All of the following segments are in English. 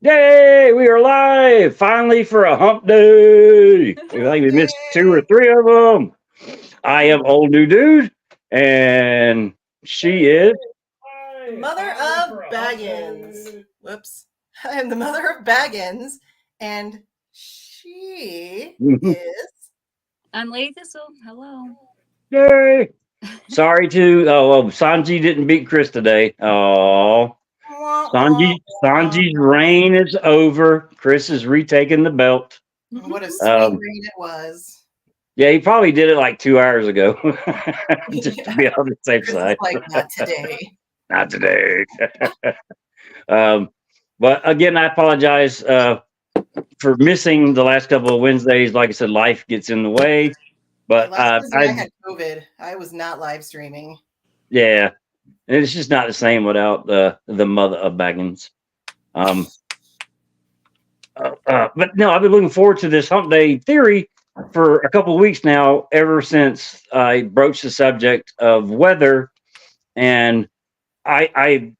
Yay! We are live finally for a hump day. I think we missed two or Yay! three of them. I am old new dude, and she is. The mother of Baggins. Whoops. I am the mother of Baggins, and she is. I'm Lady Thistle. Hello. Yay! Sorry to. Sanji didn't beat Chris today. Oh, Wah, wah, wah. Sanji's reign is over. Chris is retaking the belt. What a sweet Um, reign it was. yeah, he probably did it like 2 hours ago, just to Yeah. be on the safe Chris is side. like, not today. Not today. But again, I apologize for missing the last couple of Wednesdays. Like I said, life gets in the way. Yeah, But last Wednesday I had COVID. I was not live streaming. yeah, it's just not the same without the mother of Baggins. But no, I've been looking forward to this Hump Day theory for a couple of weeks now, ever since I broached the subject of weather, and I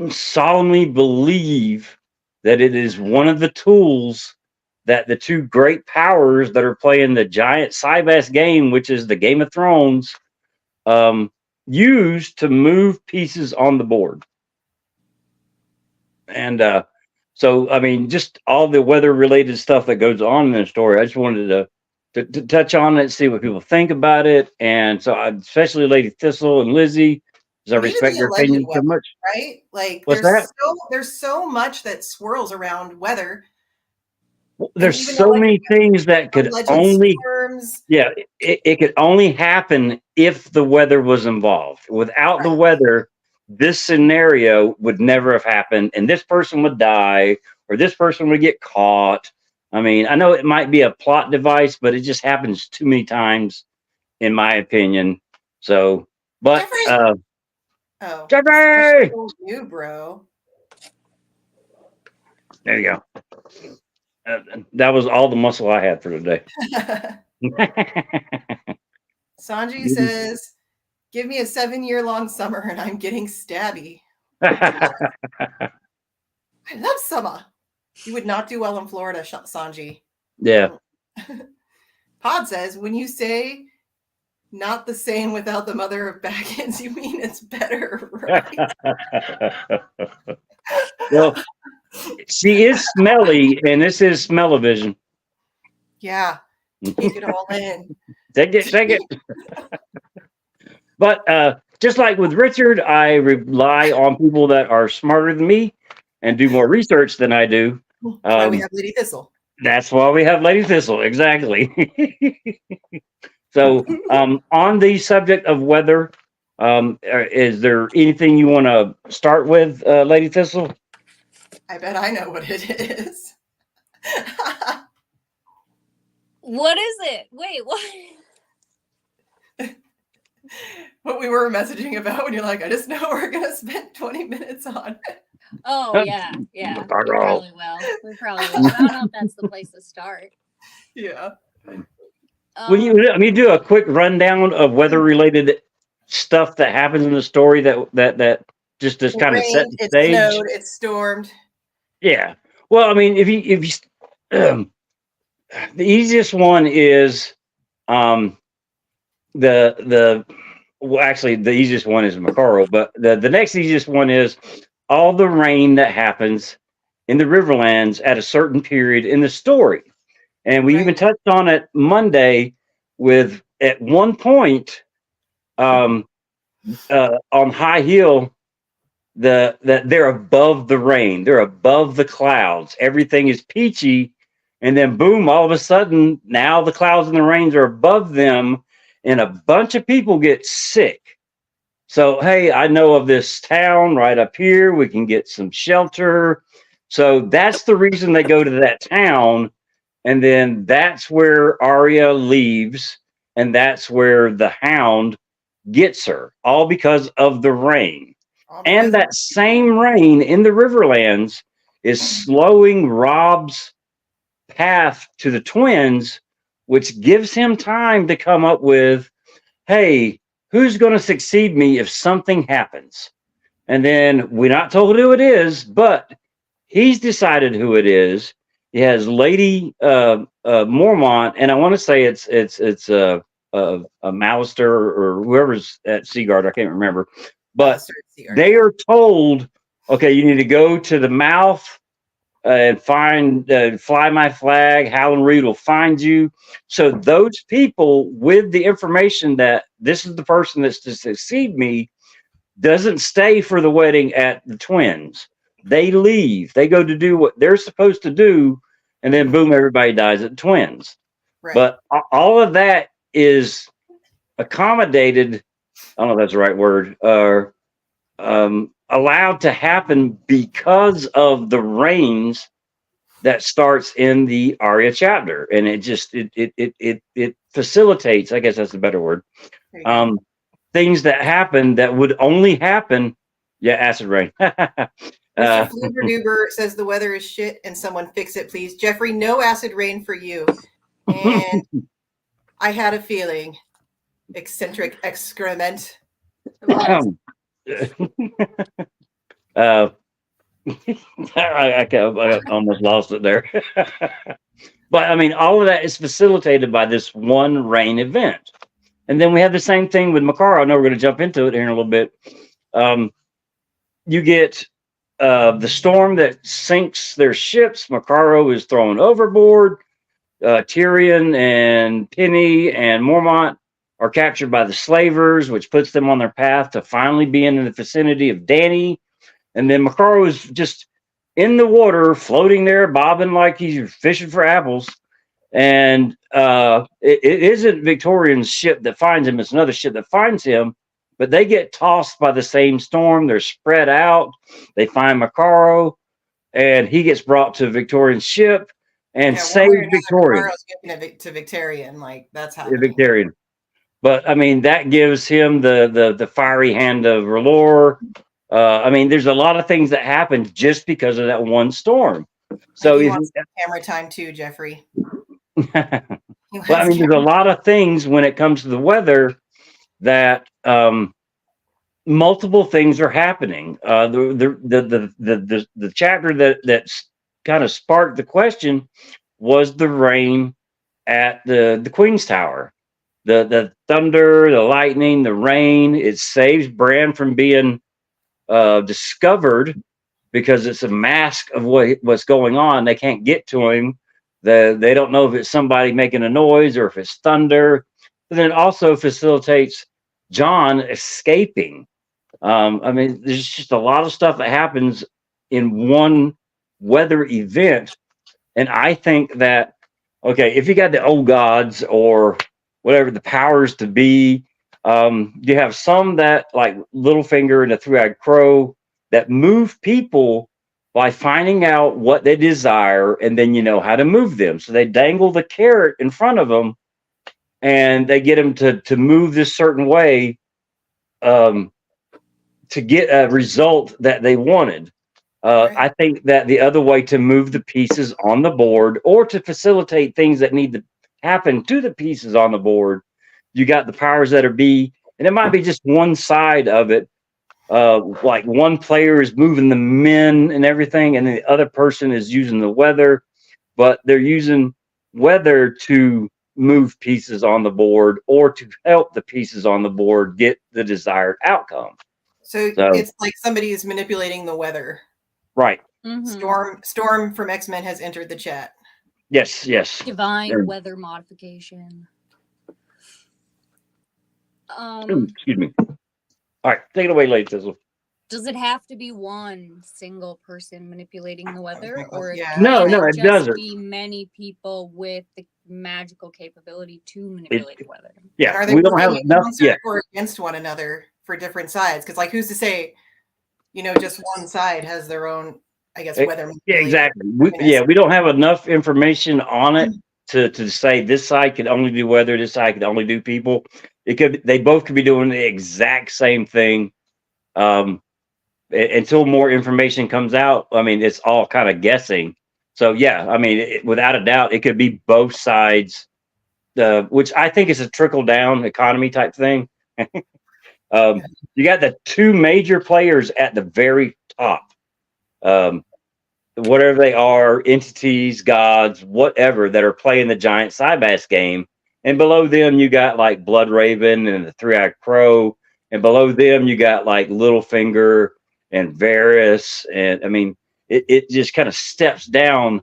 solemnly believe that it is one of the tools that the two great powers that are playing the giant Cybass game, which is the Game of Thrones, use to move pieces on the board. And so, I mean, just all the weather-related stuff that goes on in the story. I just wanted to touch on it, see what people think about it, and so especially Lady Thistle and Lizzie, because I And even respect the their alleged opinion so weather, much. right? Like What's that? there's so much that swirls around weather. And There's even so many things that could alleged only, storms. yeah, it could only happen if the weather was involved. Without the Right. weather, this scenario would never have happened, and this person would die, or this person would get caught. I mean, I know it might be a plot device, but it just happens too many times, in my opinion. So, but Jeffrey! Oh. Jeffrey, You, bro. there you go. That was all the muscle I had for today. Sanji says, give me a 7-year-long summer and I'm getting stabby. Yeah. I love summer. You would not do well in Florida, Sanji. Pod says, when you say not the same without the mother of Baggins, you mean it's better, right? Well, she is smelly, and this is smell-o-vision. Yeah. Take it all in. Take it. But just like with Richard, I rely on people that are smarter than me and do more research than I do. That's why we have Lady Thistle. That's why we have Lady Thistle, exactly. So, on the subject of weather, is there anything you want to start with, Lady Thistle? I bet I know what it is. What is it? Wait, what? What we were messaging about when you're like, I just know we're going to spend 20 minutes on it. Oh, yeah. We probably will. I don't know if that's the place to start. Yeah. Will you do a quick rundown of weather-related stuff that happens in the story that just kind of set the stage? It snowed, it stormed. Yeah. Well, I mean, if you the easiest one is actually the easiest one is Makaro, but the next easiest one is all the rain that happens in the Riverlands at a certain period in the story. And we even touched on it Monday with, at one point, on High Hill, that they're above the rain, they're above the clouds, everything is peachy, and then boom, all of a sudden, now the clouds and the rains are above them, and a bunch of people get sick. So, hey, I know of this town right up here, we can get some shelter. So that's the reason they go to that town. And then that's where Arya leaves, and that's where the Hound gets her, all because of the rain. And that same rain in the Riverlands is slowing Rob's path to the twins, which gives him time to come up with, hey, who's going to succeed me if something happens? And then we're not told who it is, but He's decided who it is. He has Lady Mormont, and I want to say it's a Malister or whoever's at Seaguard. I can't remember, but they are told, okay, you need to go to the mouth and find Fly My Flag. Howland Reed will find you. So those people with the information that this is the person that's to succeed me doesn't stay for the wedding at the Twins. They leave. They go to do what they're supposed to do, and then boom, everybody dies at the Twins. Right. But all of that is accommodated. I don't know if that's the right word. Allowed to happen because of the reigns that starts in the Arya chapter, and it facilitates. I guess that's a better word. Things that happen that would only happen. Yeah, acid rain. Mr. Floober says the weather is shit and someone fix it, please. Jeffrey, no acid rain for you. And I had a feeling. Eccentric excrement. I almost lost it there. But I mean, all of that is facilitated by this one rain event. And then we have the same thing with Makara. I know we're going to jump into it here in a little bit. You get the storm that sinks their ships. Makaro is thrown overboard. Tyrion and Penny and Mormont are captured by the slavers, which puts them on their path to finally being in the vicinity of Dany. And then Makaro is just in the water, floating there, bobbing like he's fishing for apples. And it isn't Victorian's ship that finds him. It's another ship that finds him. But they get tossed by the same storm. They're spread out. They find Makaro, and he gets brought to Victorian's ship and saves Victorian. Makaro's giving it to Victorian, like that's how Victorian. But I mean, that gives him the fiery hand of R'hllor. I mean, there's a lot of things that happen just because of that one storm. So he wants camera time too, Jeffrey. Well, I mean, there's a lot of things when it comes to the weather that multiple things are happening. The chapter that's kind of sparked the question was the rain at the Queen's Tower. The thunder, the lightning, the rain. It saves Bran from being discovered because it's a mask of what's going on. They can't get to him. They don't know if it's somebody making a noise or if it's thunder. But then it also facilitates Jon escaping. I mean, there's just a lot of stuff that happens in one weather event. And I think that, okay, if you got the old gods or whatever the powers to be, you have some that, like Littlefinger and the Three-Eyed Crow, that move people by finding out what they desire, and then you know how to move them. So they dangle the carrot in front of them, and they get them to move this certain way to get a result that they wanted. Right. I think that the other way to move the pieces on the board or to facilitate things that need to happen to the pieces on the board, you got the powers that are be, and it might be just one side of it. Like one player is moving the men and everything, and the other person is using the weather, but they're using weather to move pieces on the board or to help the pieces on the board get the desired outcome. So it's like somebody is manipulating the weather. Right. Mm-hmm. Storm from X-Men has entered the chat. Yes. Divine weather modification. Excuse me. All right, take it away, Lady Tizzle. Does it have to be one single person manipulating the weather, or No, it just doesn't. be many people with the magical capability to manipulate the weather? Yeah, are they we don't have enough yet. Or against one another for different sides? Because, like, who's to say, just one side has their own, I guess, weather. Yeah, exactly. We don't have enough information on it to say this side could only do weather, this side could only do people. They both could be doing the exact same thing. Until more information comes out, I mean, it's all kind of guessing. So yeah, I mean, without a doubt, it could be both sides, which I think is a trickle down economy type thing. You got the two major players at the very top. whatever they are, entities, gods, whatever, that are playing the giant Cybass game. And below them, you got like Blood Raven and the Three-Eyed Crow. And below them, you got like Littlefinger and Varys. And I mean, it just kind of steps down.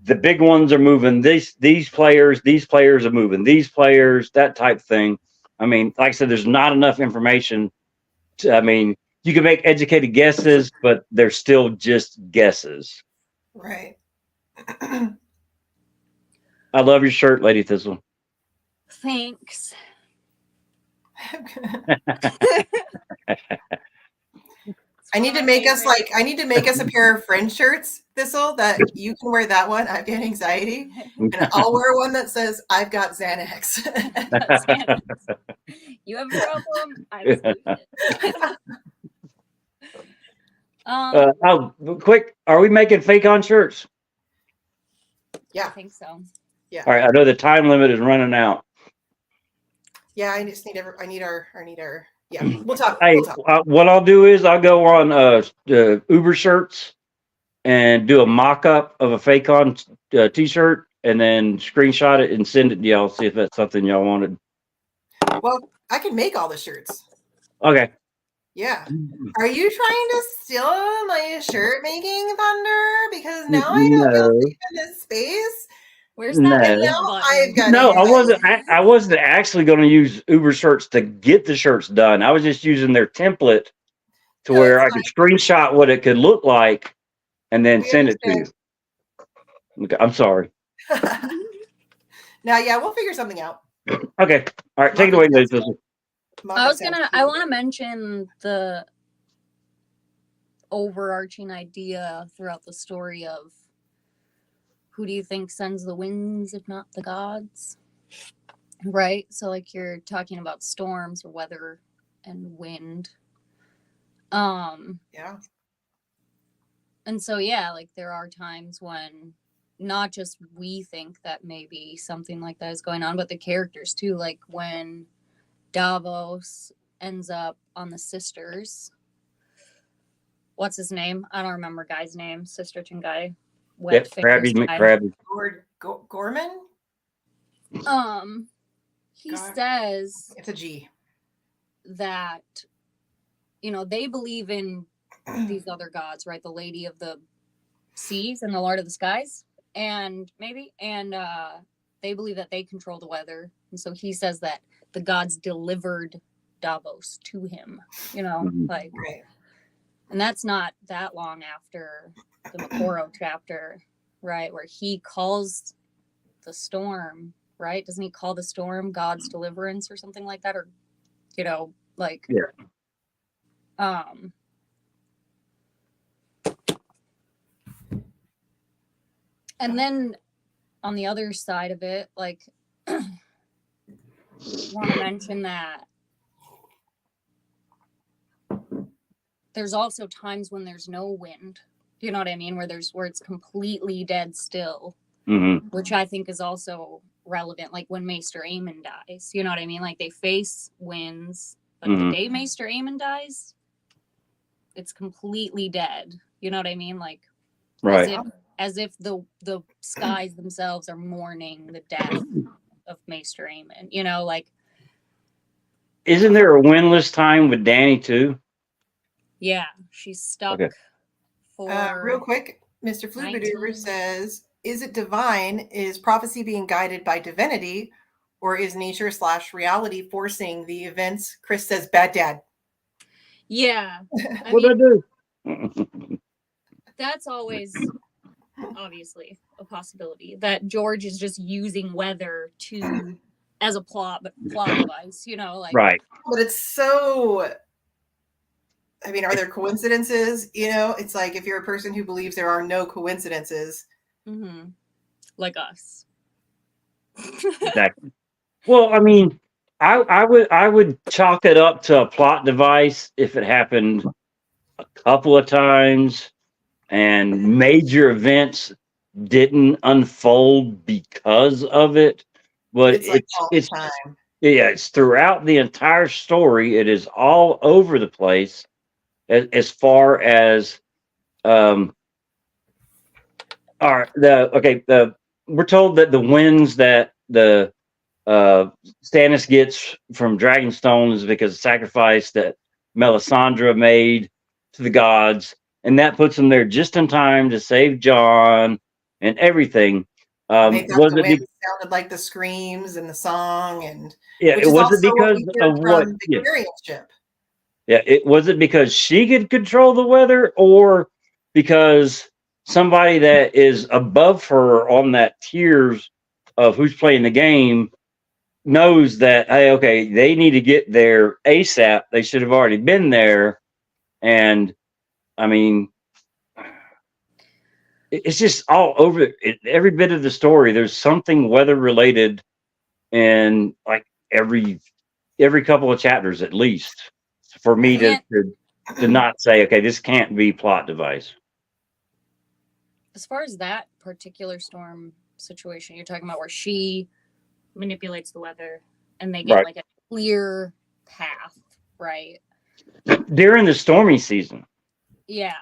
The big ones are moving these players are moving these players, that type thing. I mean, like I said, there's not enough information. I mean, you can make educated guesses, but they're still just guesses. Right. I love your shirt, Lady Thistle. Thanks. I need to make us a pair of friend shirts, Thistle, that you can wear that one. I've got anxiety. And I'll wear one that says, I've got Xanax. You have a problem? I Quick, are we making fake on shirts? Yeah. I think so. Yeah. All right. I know the time limit is running out. Yeah, I just need our yeah. We'll talk. Hey, We'll talk. what I'll do is I'll go on Uber shirts and do a mock-up of a fake on t-shirt and then screenshot it and send it to y'all, see if that's something y'all wanted. Well, I can make all the shirts. Okay. Yeah. Are you trying to steal my shirt making thunder? Because now I don't feel safe in this space. Where's that? No, I wasn't actually going to use Uber shirts to get the shirts done. I was just using their template to where I could screenshot what it could look like and then send it to you. Okay, I'm sorry. Now, yeah, we'll figure something out. Okay. All right. Take it away, ladies. I want to mention the overarching idea throughout the story of who do you think sends the winds if not the gods? Right? So like you're talking about storms or weather and wind. Yeah. And so yeah, like there are times when not just we think that maybe something like that is going on, but the characters too, like when Davos ends up on the sisters. What's his name? I don't remember guy's name. Sisterton guy. Krabby McCrabby. Gorman? He says it's a G. That, you know, they believe in these other gods, right? The Lady of the Seas and the Lord of the Skies. And they believe that they control the weather. And so he says that the gods delivered Davos to him, you know, like, right. And that's not that long after the Makoro chapter, right? Where he calls the storm, right? Doesn't he call the storm God's deliverance or something like that? Or, you know, like, yeah. And then on the other side of it, like, I want to mention that there's also times when there's no wind. You know what I mean? Where it's completely dead still, which I think is also relevant. Like when Maester Aemon dies, you know what I mean? Like they face winds, but the day Maester Aemon dies, it's completely dead. You know what I mean? Like, right. As if the skies themselves are mourning the death of Maester Aemon. You know, like. Isn't there a windless time with Dany too? Yeah, she's stuck. Okay. Real quick, Mr. Flubaduber says, is it divine? Is prophecy being guided by divinity? Or is nature/reality forcing the events? Chris says, bad dad. Yeah. What did I do? That's always obviously a possibility that George is just using weather as a plot device, you know, like. Right. But it's so... I mean, are there coincidences? You know, it's like if you're a person who believes there are no coincidences. Like us. Exactly. Well, I mean, I would chalk it up to a plot device if it happened a couple of times and major events didn't unfold because of it. But it's throughout the entire story. It is all over the place. As far as All right. We're told that the winds that the Stannis gets from Dragonstone is because of sacrifice that Melisandre made to the gods, and that puts him there just in time to save Jon and everything. They thought Was the it? wind sounded like the screams and the song, and Yeah, which it is was it also what because we hear of what? from Yeah, Victorian ship. yeah. It was it because she could control the weather, or because somebody that is above her on that tiers of who's playing the game knows that, hey, okay, they need to get there ASAP. They should have already been there. And I mean, it's just all over every bit of the story. There's something weather related in like every couple of chapters at least for me to not say, okay, this can't be plot device. As far as that particular storm situation you're talking about, where she manipulates the weather and they get Right. like a clear path, right? During the stormy season. Yeah.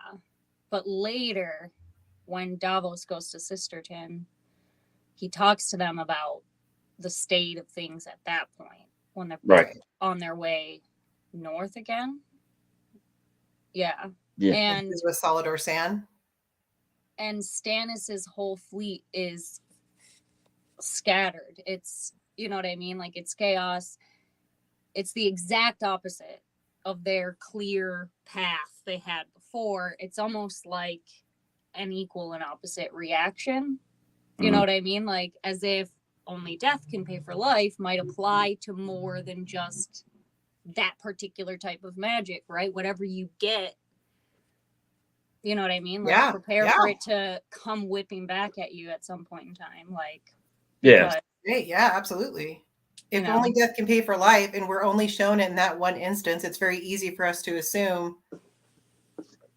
But later, when Davos goes to Sisterton, he talks to them about the state of things at that point when they're Right. on their way north again. Yeah. Yeah. And With Solid or Sand. And Stannis's whole fleet is scattered. It's, you know what I mean? Like, it's chaos. It's the exact opposite of their clear path they had before. It's almost like an equal and opposite reaction. You know what I mean? Like, as if only death can pay for life might apply to more than just that particular type of magic, right? Whatever you get, you know what I mean? Like, prepare for it to come whipping back at you at some point in time. Like, yeah. Yeah, absolutely. If only death can pay for life, and we're only shown it in that one instance, it's very easy for us to assume.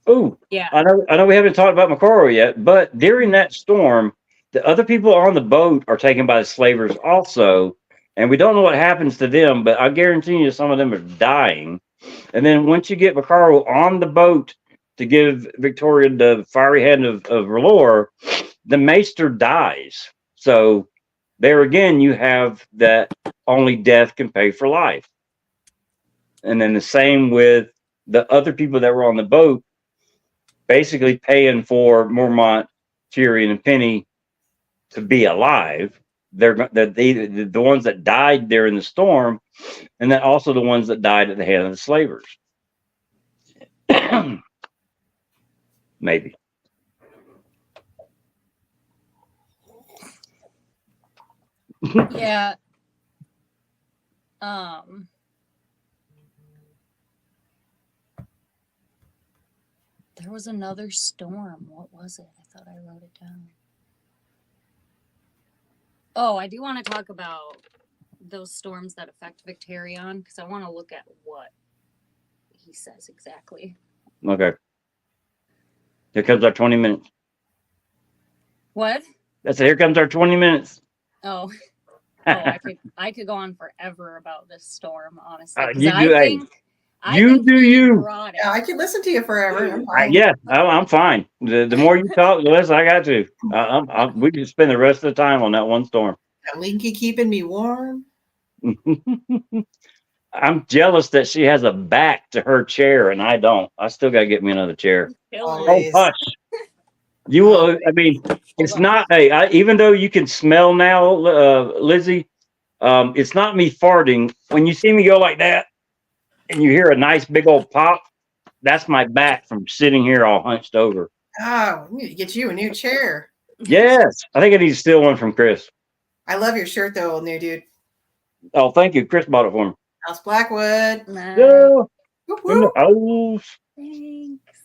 Oh, yeah. I know we haven't talked about Makoro yet, but during that storm, the other people on the boat are taken by the slavers also, and we don't know what happens to them, but I guarantee you some of them are dying. And then once you get Makaro on the boat to give Victoria the fiery hand of R'hllor, the maester dies. So there again, you have that only death can pay for life. And then the same with the other people that were on the boat, basically paying for Mormont, Tyrion, and Penny to be alive. They're the ones that died during the storm, and then also the ones that died at the hand of the slavers. Maybe. Yeah. There was another storm. What was it? I thought I wrote it down. Oh, I do want to talk about those storms that affect Victarion, because I want to look at what he says exactly. Okay. Here comes our 20 minutes. What? Here comes our 20 minutes. Oh, I could go on forever about this storm, honestly. You do you. Yeah, I could listen to you forever. I'm fine. I'm fine. The more you talk, the less I got to. We can spend the rest of the time on that one storm. Linky keeping me warm. I'm jealous that she has a back to her chair and I don't. I still got to get me another chair. Always. Oh, hush. You will. I mean, it's not. Hey, even though you can smell now, Lizzie, it's not me farting. When you see me go like that, and you hear a nice big old pop, that's my back from sitting here all hunched over. Oh, we need to get you a new chair. Yes, I think I need to steal one from Chris. I love your shirt, though, old new dude. Oh, thank you. Chris bought it for me. House Blackwood. Nice. Yeah. In the house. Thanks.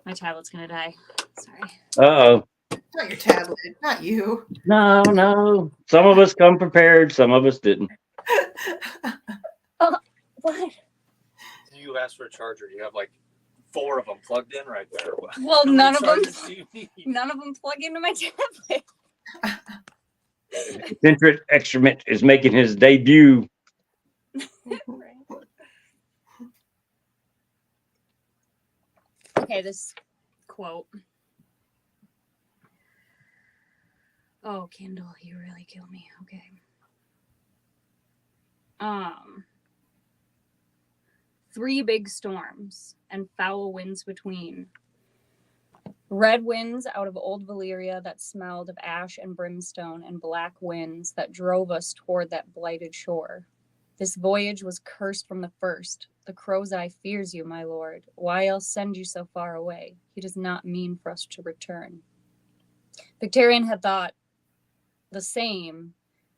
My tablet's gonna die. Sorry. Uh-oh. Not your tablet, not you. No. Some of us come prepared, some of us didn't. Oh, what? You asked for a charger. You have like 4 of them plugged in right there. Well, none of them plug into my tablet. Eccentric Excrement is making his debut. Okay, this quote. Oh, Kindle, you really kill me. Okay. 3 big storms and foul winds between. Red winds out of old Valyria that smelled of ash and brimstone, and black winds that drove us toward that blighted shore. This voyage was cursed from the first. The crow's eye fears you, my lord. Why else send you so far away? He does not mean for us to return. Victarion had thought the same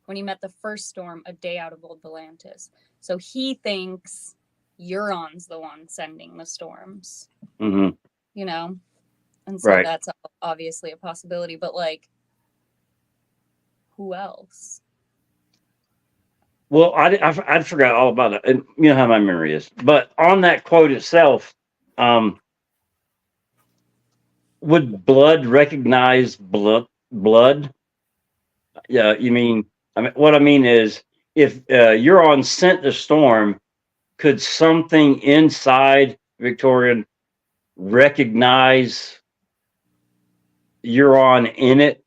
when he met the first storm a day out of Old Volantis. So he thinks Euron's the one sending the storms. Mm-hmm. You know? And so Right. that's obviously a possibility. But, like, who else? Well, I forgot all about it. And you know how my memory is. But on that quote itself, would blood recognize blood? Yeah, you mean, what I mean is, if Euron sent the storm, could something inside Victorian recognize Euron in it,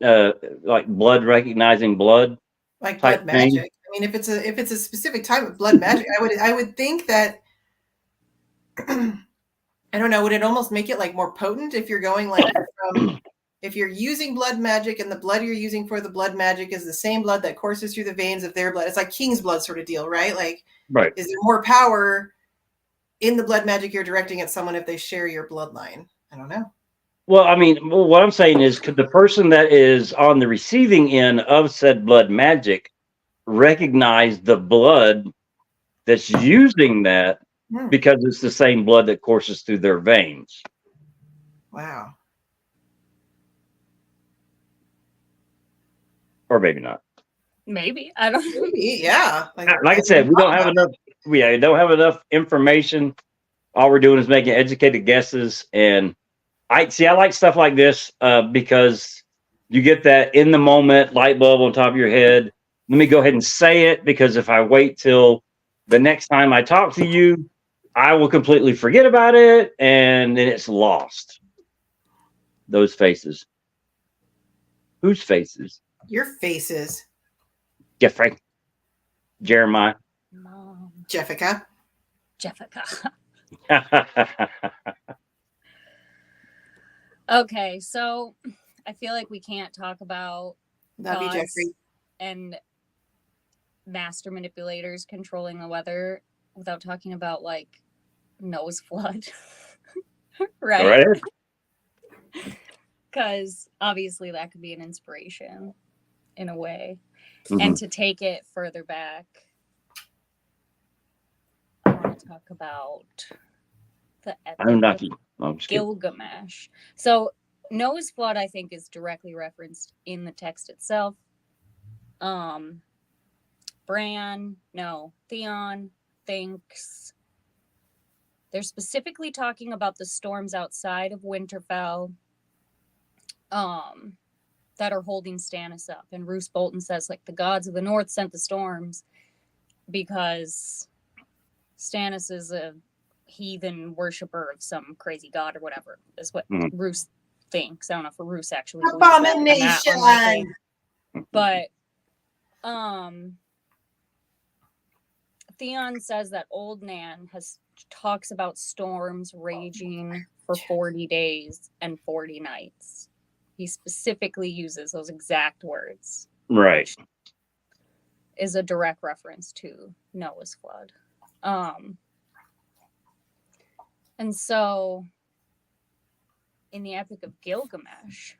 like blood recognizing blood? Like type blood thing? magic. I mean, if it's a specific type of blood magic, I would think that I don't know, would it almost make it like more potent if you're going like from if you're using blood magic and the blood you're using for the blood magic is the same blood that courses through the veins of their blood. It's like king's blood sort of deal, right? Like, Right. is there more power in the blood magic you're directing at someone if they share your bloodline? I don't know. Well, I mean, what I'm saying is, could the person that is on the receiving end of said blood magic recognize the blood that's using that because it's the same blood that courses through their veins? Wow. Or maybe not. Maybe. I don't know. Maybe, yeah. Like I said, we don't have enough. We don't have enough information. All we're doing is making educated guesses. And I like stuff like this because you get that in the moment light bulb on top of your head. Let me go ahead and say it, because if I wait till the next time I talk to you, I will completely forget about it, and then it's lost. Those faces. Whose faces? Your faces. Jeffrey. Jeremiah. Mom. Jeffica. Okay, so I feel like we can't talk about Love you, gods Jeffrey. and master manipulators controlling the weather without talking about, like, Noah's flood. Right? Right. Because obviously that could be an inspiration in a way. Mhm. And to take it further back, I want to talk about the I'm not. epic I'm of just kidding. Gilgamesh. So Noah's flood, I think, is directly referenced in the text itself. Theon thinks they're specifically talking about the storms outside of Winterfell that are holding Stannis up. And Roose Bolton says, like, the gods of the north sent the storms because Stannis is a heathen worshiper of some crazy god or whatever, is what Roose thinks. I don't know if Roose actually believes Abomination. that, but Theon says that Old Nan talks about storms raging for 40 days and 40 nights. He specifically uses those exact words. Right. Is a direct reference to Noah's flood. And so in the Epic of Gilgamesh,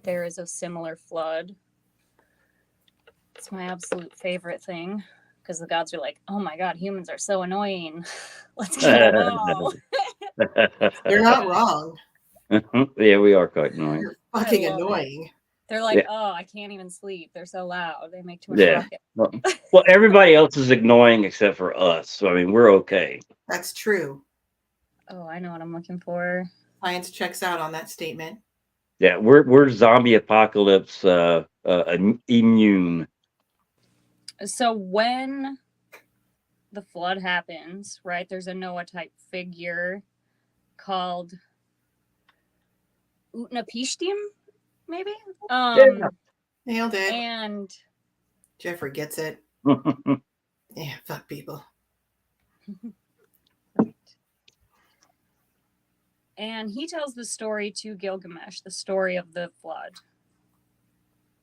there is a similar flood. It's my absolute favorite thing, because the gods are like, oh my god, humans are so annoying. Let's kill them all. They're not wrong. Yeah, we are quite annoying. You're fucking annoying. They're like, oh, I can't even sleep. They're so loud. They make too much racket. Well, everybody else is annoying except for us. So, I mean, we're okay. That's true. Oh, I know what I'm looking for. Science checks out on that statement. Yeah, we're zombie apocalypse immune. So when the flood happens, right, there's a Noah type figure called Utnapishtim, maybe? Nailed it. And Jeffrey gets it. Yeah, fuck people. and he tells the story to Gilgamesh, the story of the flood.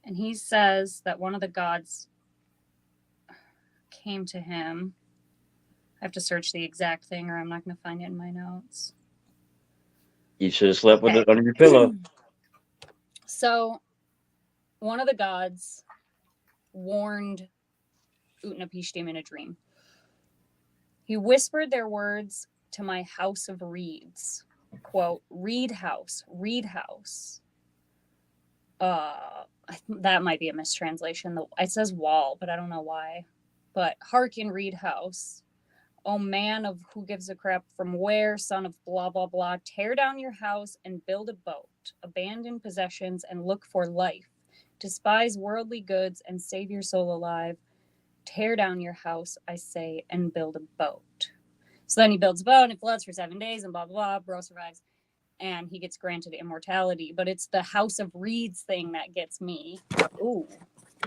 And he says that one of the gods came to him. I have to search the exact thing or I'm not going to find it in my notes. You should have slept with it under your pillow. So, one of the gods warned Utnapishtim in a dream. He whispered their words to my house of reeds. Quote, reed house, reed house. That might be a mistranslation. It says wall, but I don't know why. But hearken, reed house. Oh, man of who gives a crap from where, son of blah, blah, blah. Tear down your house and build a boat. Abandon possessions and look for life. Despise worldly goods and save your soul alive. Tear down your house, I say, and build a boat. So then he builds a boat and it floods for 7 days and blah, blah, blah. Bro survives. And he gets granted immortality. But it's the house of reeds thing that gets me. Ooh.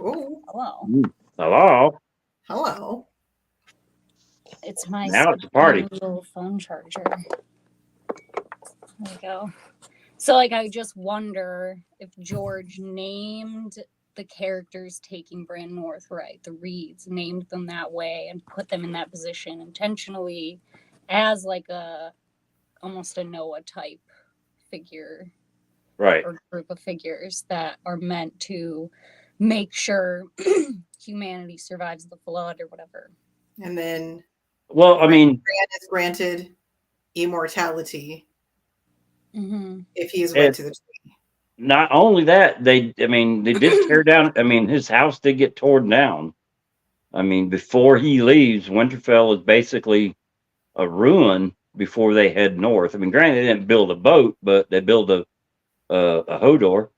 Ooh. Hello. Hello. Hello. It's my Now it's a party. little phone charger. There we go. So, like, I just wonder if George named the characters taking Bran North right, the Reeds, named them that way and put them in that position intentionally as like almost a Noah type figure, Right. or group of figures that are meant to make sure humanity survives the flood or whatever. And then, well, I mean, Bran is granted immortality if he is wed wed to the tree. Not only that, they did tear down. I mean, his house did get torn down. I mean, before he leaves, Winterfell is basically a ruin before they head north. I mean, granted, they didn't build a boat, but they built a Hodor.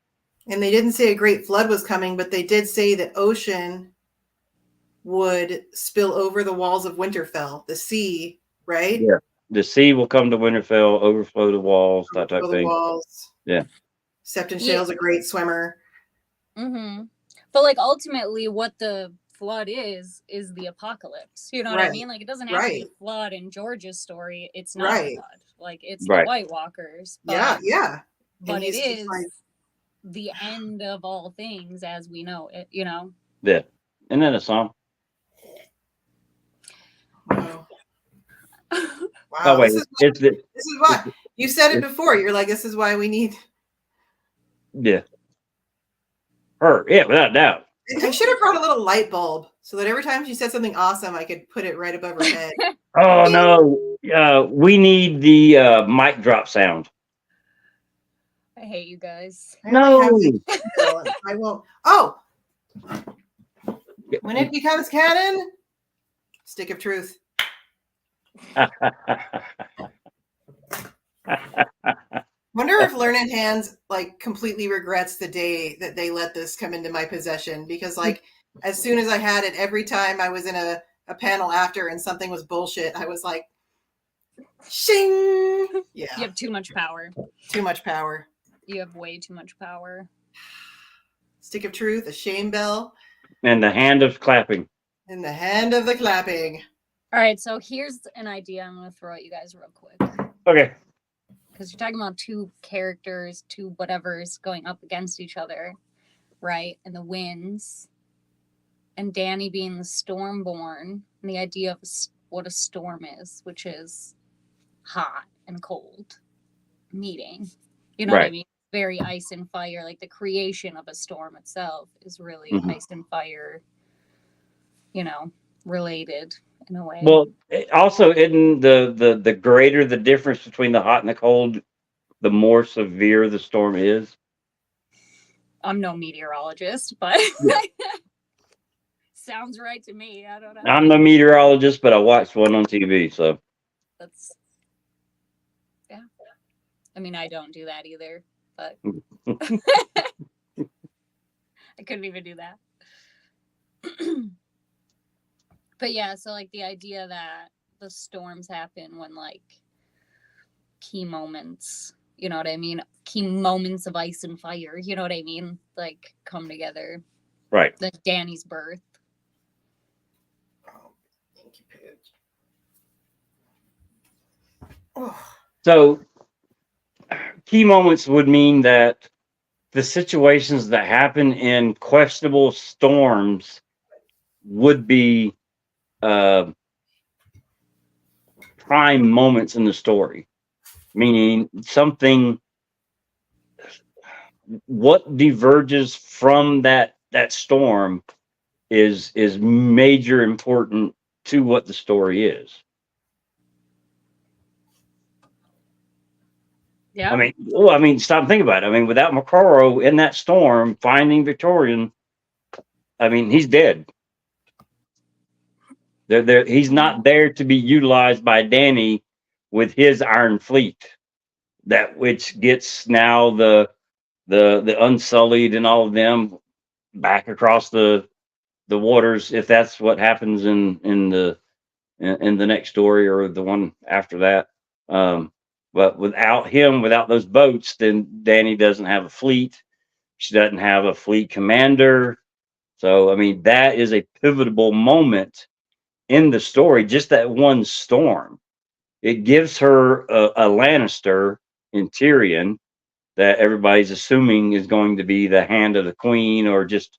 And they didn't say a great flood was coming, but they did say that ocean would spill over the walls of Winterfell, the sea, right? Yeah. The sea will come to Winterfell, overflow the walls, that type of thing. Walls. Yeah. Septon Shale's a great swimmer. But like ultimately what the flood is the apocalypse. You know what I mean? Like it doesn't have to be a flood in George's story. It's not a flood. Like it's the White Walkers. But, yeah. But it is the end of all things as we know it, you know? Yeah. And then a song. Wow. Oh, wait, this is why you said it before. You're like, this is why we need. Yeah. Her. Yeah, without doubt. I should have brought a little light bulb so that every time she said something awesome, I could put it right above her head. Oh, no. We need the mic drop sound. I hate you guys. No. I won't. Oh. When it becomes canon, stick of truth. Wonder if Learned Hands like completely regrets the day that they let this come into my possession, because like as soon as I had it, every time I was in a panel after and something was bullshit, I was like, shing. Yeah. You have too much power. Too much power. You have way too much power. Stick of truth, a shame bell. And the hand of clapping. And the hand of the clapping. All right, so here's an idea I'm going to throw at you guys real quick. Okay. Because you're talking about two characters, two whatevers going up against each other, right? And the winds. And Dany being the Stormborn. And the idea of what a storm is, which is hot and cold meeting. You know what I mean? Very ice and fire. Like the creation of a storm itself is really ice and fire, you know, related in a way. Well, also isn't the greater the difference between the hot and the cold, the more severe the storm is? I'm no meteorologist, but sounds right to me. I don't know. I'm no meteorologist, but I watched one on TV, so that's I mean, I don't do that either, but I couldn't even do that. But yeah, so like the idea that the storms happen when like key moments, You know what I mean? Key moments of ice and fire. You know what I mean? Like come together. Right. Like Danny's birth. Oh, thank you, Paige. Oh. So key moments would mean that the situations that happen in questionable storms would be prime moments in the story, meaning something what diverges from that storm is major important to what the story is. Yeah. I mean, stop and think about it. I mean, without Makaro in that storm finding Victorian, I mean, he's dead. He's not there to be utilized by Danny with his Iron Fleet, that which gets now the Unsullied and all of them back across the waters, if that's what happens in the next story or the one after that. But without him, without those boats, then Danny doesn't have a fleet. She doesn't have a fleet commander. So I mean, that is a pivotal moment in the story. Just that one storm, it gives her a Lannister in Tyrion that everybody's assuming is going to be the hand of the queen, or just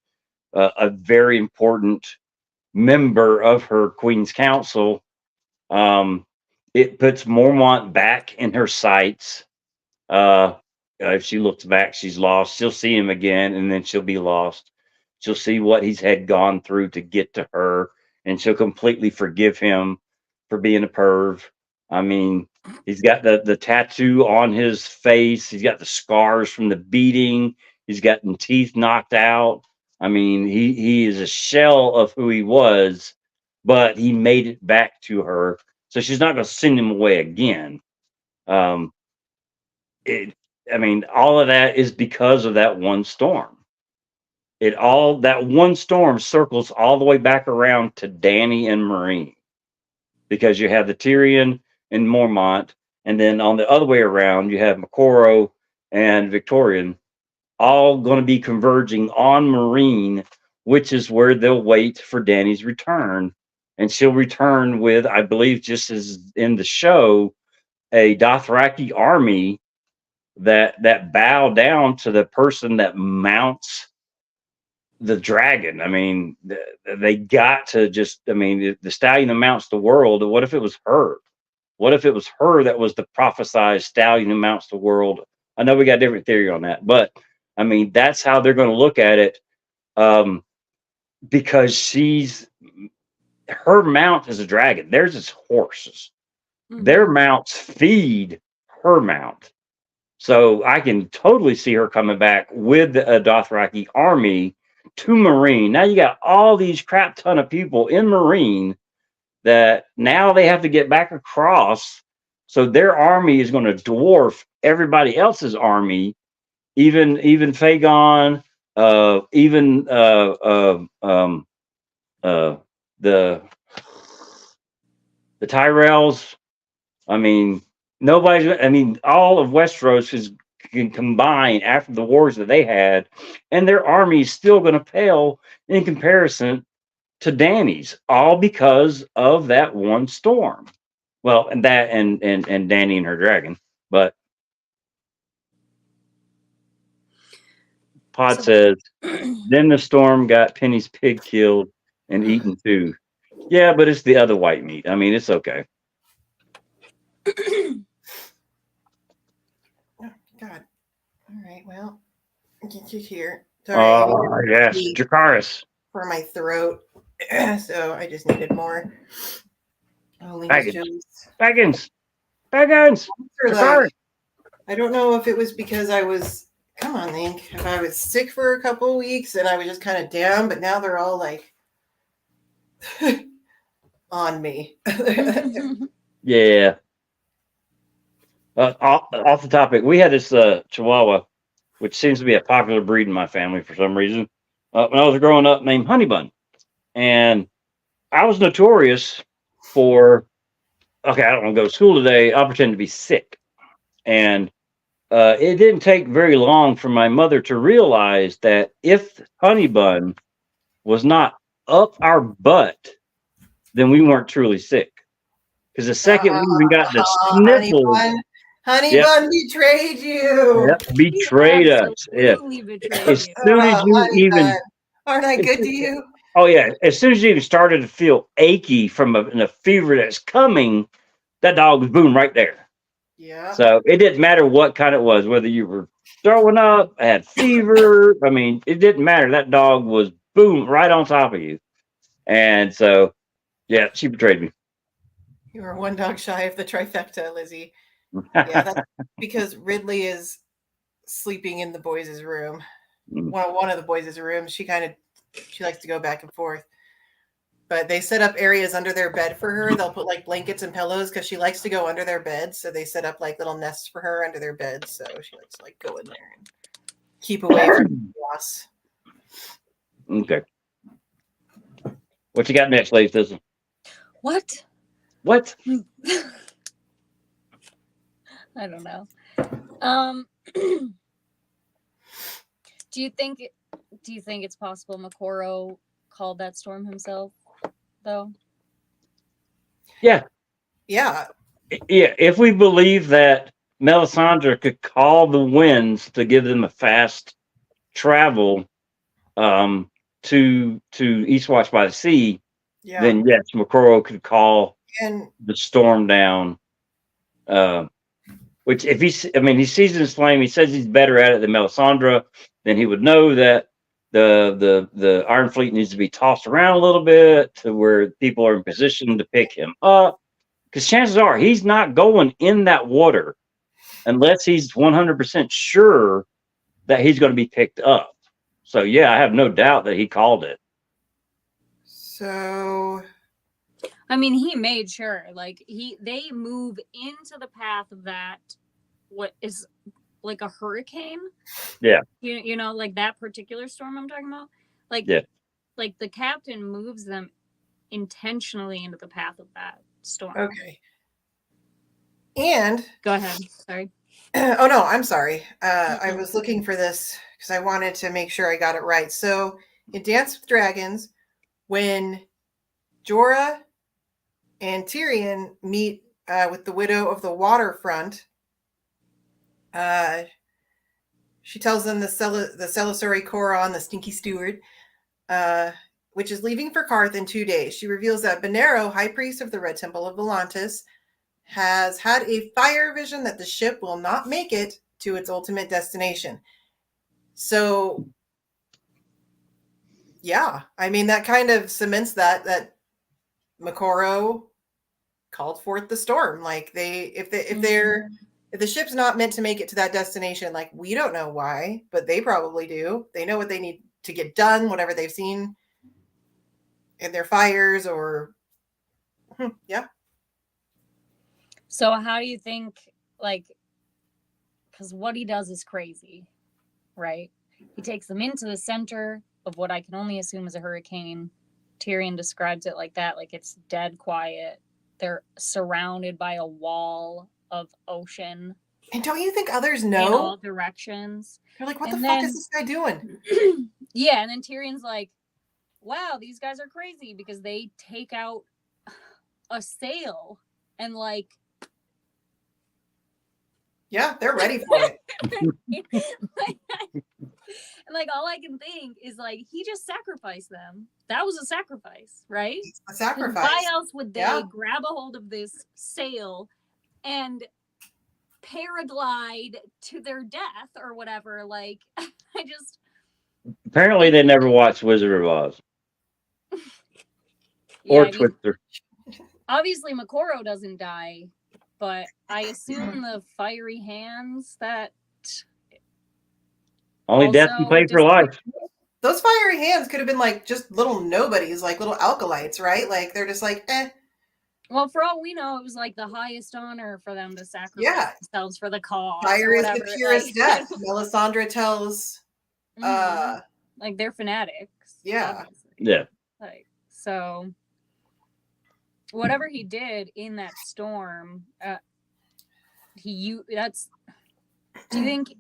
a very important member of her queen's council. It puts Mormont back in her sights. If she looks back, she's lost. She'll see him again, and then she'll be lost. She'll see what he's had gone through to get to her, and she'll completely forgive him for being a perv. I mean, he's got the tattoo on his face. He's got the scars from the beating. He's gotten teeth knocked out. I mean, he is a shell of who he was, but he made it back to her. So she's not going to send him away again. I mean, all of that is because of that one storm. That one storm circles all the way back around to Danny and Marine, because you have the Tyrion and Mormont, and then on the other way around, you have Makoro and Victorian, all going to be converging on Marine, which is where they'll wait for Danny's return. And she'll return with, I believe, just as in the show, a Dothraki army that bow down to the person that mounts the dragon. I mean, they got to just, I mean, the stallion that mounts the world. What if it was her? What if it was her that was the prophesied stallion who mounts the world? I know we got a different theory on that, but I mean, that's how they're going to look at it, because her mount is a dragon. Theirs is horses. Mm-hmm. Their mounts feed her mount. So I can totally see her coming back with a Dothraki army to Marine. Now you got all these crap ton of people in Marine that now they have to get back across. So their army is going to dwarf everybody else's army, even Fagon, even the Tyrells. I mean, all of Westeros can combine after the wars that they had, and their army is still going to pale in comparison to Danny's, all because of that one storm. Well, and that and Danny and her dragon. But Pod says, then the storm got Penny's pig killed and eaten too. Yeah, but it's the other white meat. I mean, it's okay. Oh, God. All right. Well, get you here. Sorry. Yes, Dracarys. For my throat. So I just needed more. Baggins. Like, I don't know if it was because I was, come on, Link, if I was sick for a couple of weeks and I was just kind of down, but now they're all like on me. Yeah. Off the topic, we had this Chihuahua, which seems to be a popular breed in my family for some reason, when I was growing up, named Honey Bun. And I was notorious for, okay, I don't want to go to school today. I'll pretend to be sick. And it didn't take very long for my mother to realize that if Honey Bun was not up our butt, then we weren't truly sick. Because the second we even got the Honey sniffles, Bun. Honey yep, Bun betrayed you. yep, betrayed us. Yeah. Absolutely betrayed As you. soon as you Honey Bun. even, Aren't I good to you? oh yeah, as soon as you even started to feel achy from a fever that's coming, that dog was boom right there. Yeah. So it didn't matter what kind it was, whether you were throwing up, had fever. I mean, it didn't matter. That dog was boom right on top of you. And so, yeah, she betrayed me. You were one dog shy of the trifecta, Lizzie. Yeah, that's because Ridley is sleeping in the boys' room. One of the boys' rooms. She likes to go back and forth. But they set up areas under their bed for her. They'll put like blankets and pillows because she likes to go under their beds. So they set up like little nests for her under their beds. So she likes to like go in there and keep away from chaos. Okay. What you got next, ladies? This What? what? I don't know. Do you think it's possible Makoro called that storm himself, though? Yeah. Yeah. Yeah. If we believe that Melisandre could call the winds to give them a fast travel to Eastwatch by the Sea, Yeah. then yes, Makoro could call And the storm down. Which if he sees his flame, he says he's better at it than Melisandre, then he would know that the Iron Fleet needs to be tossed around a little bit to where people are in position to pick him up. Because chances are he's not going in that water unless he's 100% sure that he's going to be picked up. So yeah, I have no doubt that he called it. so I mean, he made sure, like they move into the path of that, what is like a hurricane. Yeah. You know, like that particular storm I'm talking about. Like, yeah. Like the captain moves them intentionally into the path of that storm. okay. And Go ahead. Sorry. oh no, I'm sorry. I was looking for this because I wanted to make sure I got it right. So in Dance with Dragons, when Jorah and Tyrion meet with the Widow of the Waterfront, she tells them the Celisori Coron, the Stinky Steward, which is leaving for Karth in 2 days. She reveals that Benero, High Priest of the Red Temple of Volantis, has had a fire vision that the ship will not make it to its ultimate destination. So, yeah, I mean, that kind of cements that Makoro called forth the storm. Like if the ship's not meant to make it to that destination, like we don't know why, but they probably do. They know what they need to get done, whatever they've seen in their fires or yeah. So how do you think, like, because what he does is crazy, right? He takes them into the center of what I can only assume is a hurricane. Tyrion describes it like that, like it's dead quiet. They're surrounded by a wall of ocean. And don't you think others know? In all directions. They're like, what the fuck is this guy doing? Yeah, and then Tyrion's like, wow, these guys are crazy because they take out a sail and like yeah, they're ready for it. And like all I can think is like he just sacrificed them. That was a sacrifice, right? A sacrifice. Why else would they grab a hold of this sail and paraglide to their death or whatever? Like I just apparently they never watched Wizard of Oz. Or Twister. Obviously Makoro doesn't die, but I assume the fiery hands that only death can pay for life. Those fiery hands could have been like just little nobodies, like little alkalites, right? Like they're just like, eh. Well, for all we know, it was like the highest honor for them to sacrifice themselves for the cause. Fire is the purest death. Melisandre tells like they're fanatics. Yeah. Obviously. Yeah. Like so whatever he did in that storm, Do you think?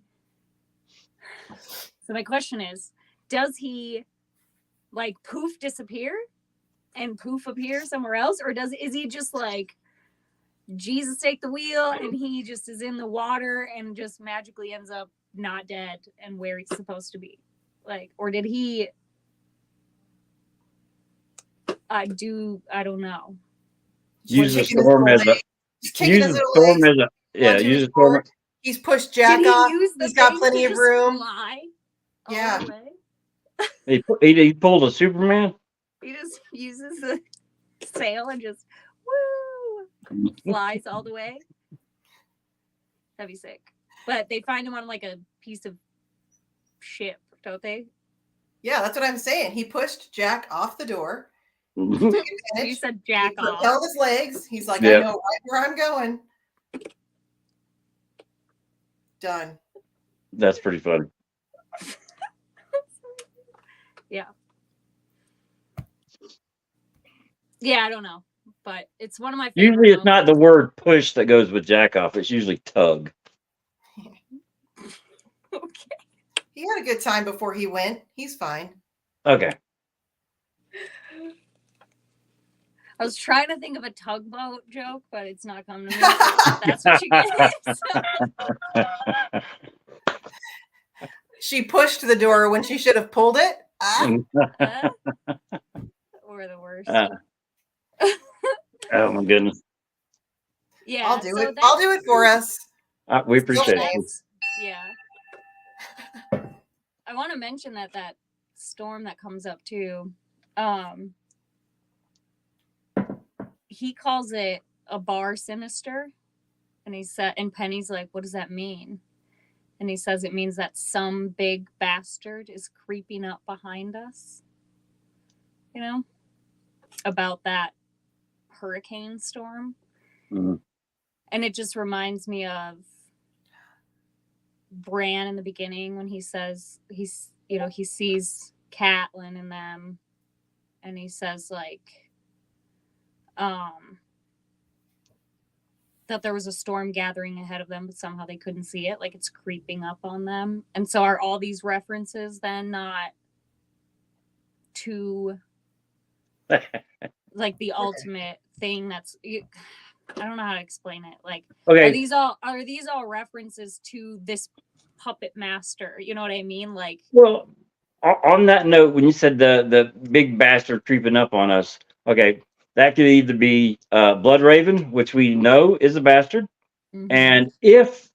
So my question is, does he like poof disappear and poof appear somewhere else, or is he just like Jesus take the wheel and he just is in the water and just magically ends up not dead and where he's supposed to be? Like, or did he I don't know. Use the Kicking his storm little as a legs. He's kicking use his the little storm legs as a yeah. onto Use his the storm. board. He's pushed Jack Did he off. use the He's got thing plenty to of just room. fly all Yeah. the way? He pulled a Superman. He just uses the sail and just woo flies all the way. That'd be sick. But they find him on like a piece of ship, don't they? Yeah, that's what I'm saying. He pushed Jack off the door. You said Jack he off. propelled his legs. He's like, Yep. I know right where I'm going. Done. That's pretty funny. Yeah, I don't know. But it's one of my favorite Usually, it's movies. not the word push that goes with jack off. It's usually tug. Okay. He had a good time before he went. He's fine. Okay. I was trying to think of a tugboat joke, but it's not coming to me. That's what you get. She pushed the door when she should have pulled it. Or the worst. Oh my goodness. Yeah, I'll do so it. I'll do it for us. We appreciate it. that's- Yeah. I want to mention that storm that comes up too. He calls it a bar sinister, and he said, and Penny's like, "What does that mean?" And he says it means that some big bastard is creeping up behind us. You know, about that hurricane storm. Mhm. And it just reminds me of Bran in the beginning when he says he sees Catelyn and them, and he says like that there was a storm gathering ahead of them, but somehow they couldn't see it, like it's creeping up on them. And so are all these references then not to like the ultimate thing that's I don't know how to explain it. Like, Okay. are these all references to this puppet master? You know what I mean? Like, Well, on that note, when you said the big bastard creeping up on us, okay, that could either be Blood Raven, which we know is a bastard, and if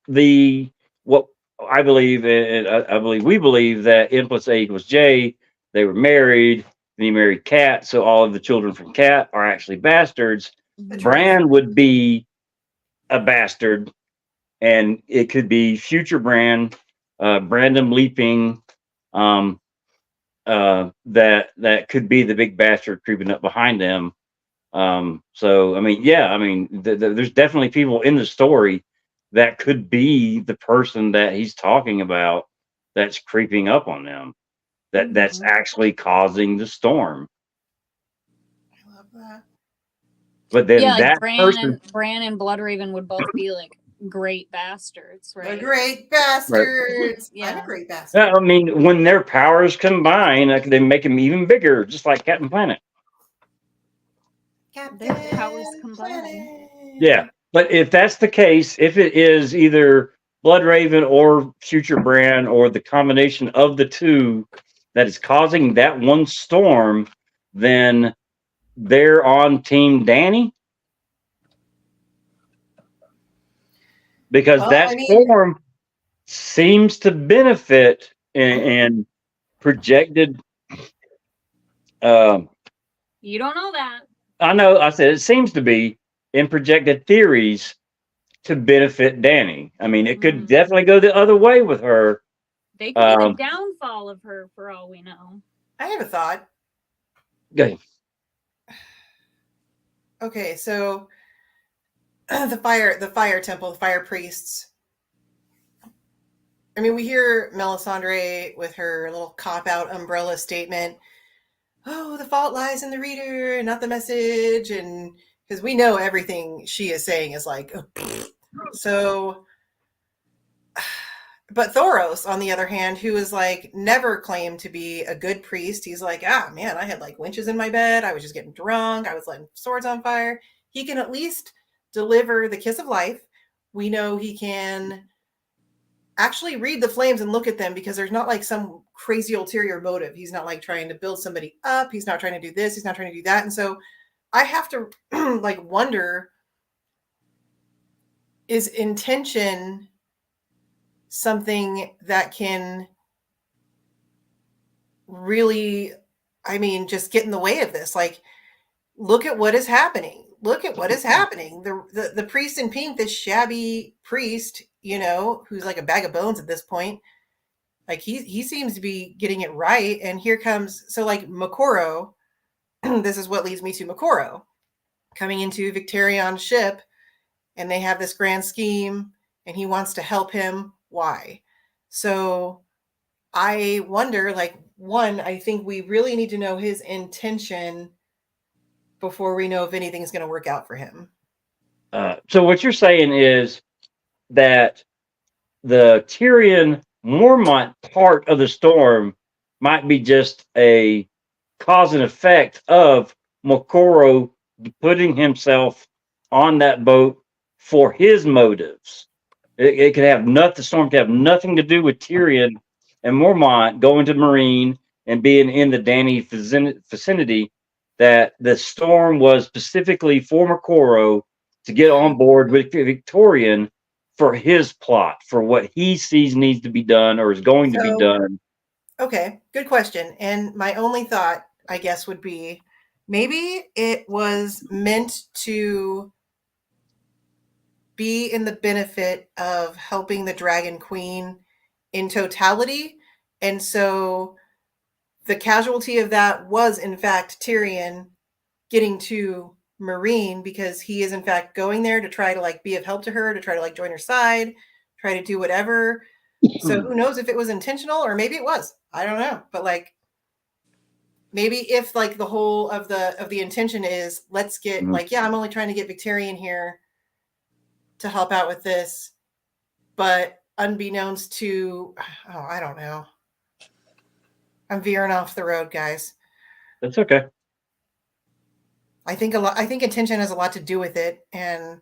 what I believe, and I believe we believe that N plus A equals J, they were married, then he married Cat, so all of the children from Cat are actually bastards. Bran would be a bastard, and it could be future Bran, Brandon Leaping, that could be the big bastard creeping up behind them. So I mean, yeah, I mean, there's definitely people in the story that could be the person that he's talking about that's creeping up on them, that's actually causing the storm. I love that. But then yeah, that like person, Bran and Blood Raven would both be like great bastards, right? The great bastards. Yeah. I'm a great bastard. I mean, when their powers combine, they make them even bigger, just like Captain Planet. Captain powers combine. Planet. Yeah, but if that's the case, if it is either Blood Raven or Future Bran or the combination of the two that is causing that one storm, then they're on Team Danny. Because Well, that I mean- storm seems to benefit and projected. You don't know that. I know. I said it seems to be in projected theories to benefit Danny. I mean, it could definitely go the other way with her. They could be the downfall of her, for all we know. I have a thought. Okay. Okay, so the fire temple, the fire priests. I mean, we hear Melisandre with her little cop-out umbrella statement. Oh, the fault lies in the reader, not the message. And because we know everything she is saying is like, so But Thoros, on the other hand, who is like never claimed to be a good priest, he's like, ah, man, I had like winches in my bed. I was just getting drunk. I was lighting swords on fire. He can at least deliver the kiss of life. We know he can actually read the flames and look at them because there's not like some crazy ulterior motive. He's not like trying to build somebody up. He's not trying to do this. He's not trying to do that. And so I have to like wonder, is intention something that can really, I mean, just get in the way of this? Like, look at what is happening. Look at what is happening. The priest in pink, this shabby priest, you know, who's like a bag of bones at this point. Like he seems to be getting it right. And here comes, so like Makoro, this is what leads me to Makoro coming into Victarion's ship, and they have this grand scheme and he wants to help him. Why? So I wonder, like, one, I think we really need to know his intention before we know if anything's going to work out for him. So what you're saying is that the Tyrion Mormont part of the storm might be just a cause and effect of Mokoro putting himself on that boat for his motives. It could have the storm could have nothing to do with Tyrion and Mormont going to Marine and being in the Dany vicinity. That the storm was specifically for Mokoro to get on board with Victorian for his plot, for what he sees needs to be done or is going to be done. Okay, good question. And my only thought, I guess, would be maybe it was meant to be in the benefit of helping the Dragon Queen in totality. And so the casualty of that was, in fact, Tyrion getting to Marine, because he is, in fact, going there to try to like be of help to her, to try to like join her side, try to do whatever. So who knows if it was intentional, or maybe it was. I don't know. But like, maybe if like the whole of the intention is, let's get like, yeah, I'm only trying to get Victarion here to help out with this, but unbeknownst to, oh, I don't know. I'm veering off the road, guys. That's okay. I think intention has a lot to do with it, and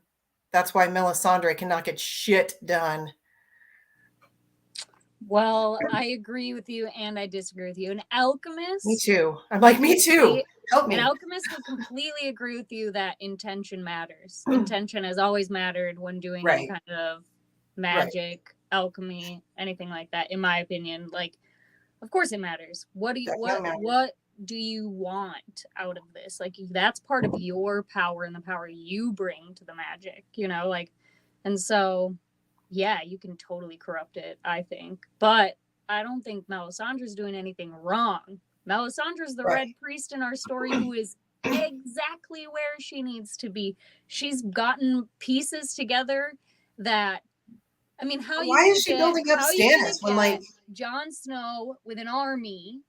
that's why Melisandre cannot get shit done. Well, I agree with you and I disagree with you. An alchemist. Me too. I'm like, me too. Help me. An alchemist would completely agree with you that intention matters. Intention has always mattered when doing any kind of magic, alchemy, anything like that. In my opinion, like, of course it matters. What do you want out of this? Like, that's part of your power and the power you bring to the magic, you know, like, and so yeah, you can totally corrupt it, I think. But I don't think Melisandre's doing anything wrong. Melisandre's the red priest in our story who is exactly where she needs to be. She's gotten pieces together that, I mean, why is she building up Stannis when like Jon Snow with an army,